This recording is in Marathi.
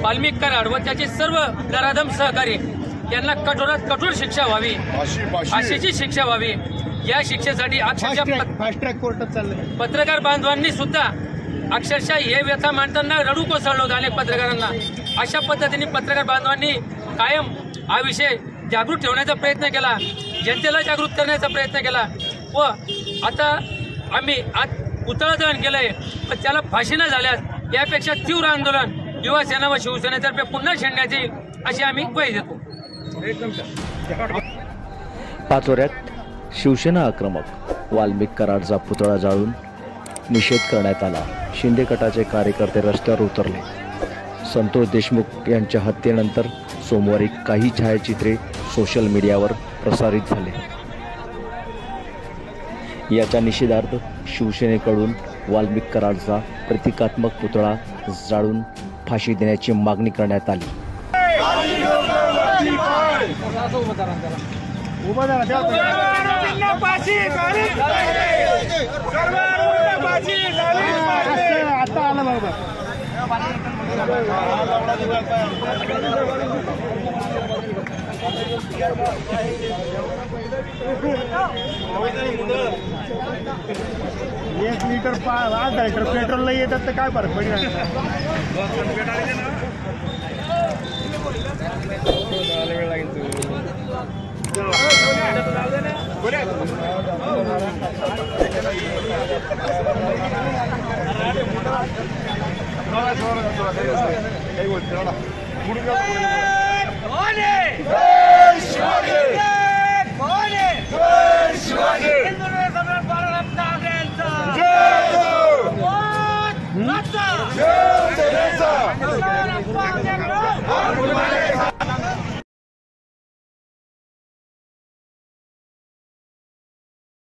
वाल्मिक कराड व त्याचे सर्व नराधम सहकारी यांना कठोरात कठोर शिक्षा व्हावी, अशीची शिक्षा व्हावी। या शिक्षेसाठी अक्षरशः फास्ट ट्रॅक कोर्टात चाललं। पत्रकार बांधवांनी सुद्धा अक्षरशः हे व्यथा मांडताना रडू कोसळलं होतं अनेक पत्रकारांना। अशा पद्धतीने पत्रकार बांधवांनी कायम हा विषय जागृत ठेवण्याचा प्रयत्न केला, जनतेला जागृत करण्याचा प्रयत्न केला व आता आम्ही आज पुतळा दहन केलंय, पण त्याला फाशी न झाल्यास यापेक्षा तीव्र आंदोलन युवा सेना व शिवसेनेतर्फे पुन्हा छेडण्यात येईल अशी आम्ही ग्वाही देतो। पाचोऱ्यात शिवसेना आक्रमक, वाल्मिक कराडचा पुतळा जाळून निषेध करण्यात आला। शिंदे गटाचे कार्यकर्ते रस्त्यावर उतरले। संतोष देशमुख यांच्या हत्येनंतर सोमवारी काही छायाचित्रे सोशल मीडियावर प्रसारित झाले। याच्या निषेधार्थ शिवसेनेकडून वाल्मिक कराडचा प्रतिकात्मक पुतळा जाळून फाशी देण्याची मागणी करण्यात आली। एक लिटर 8 लिटर पेट्रोलला येतात तर काय फरक पडेल? जय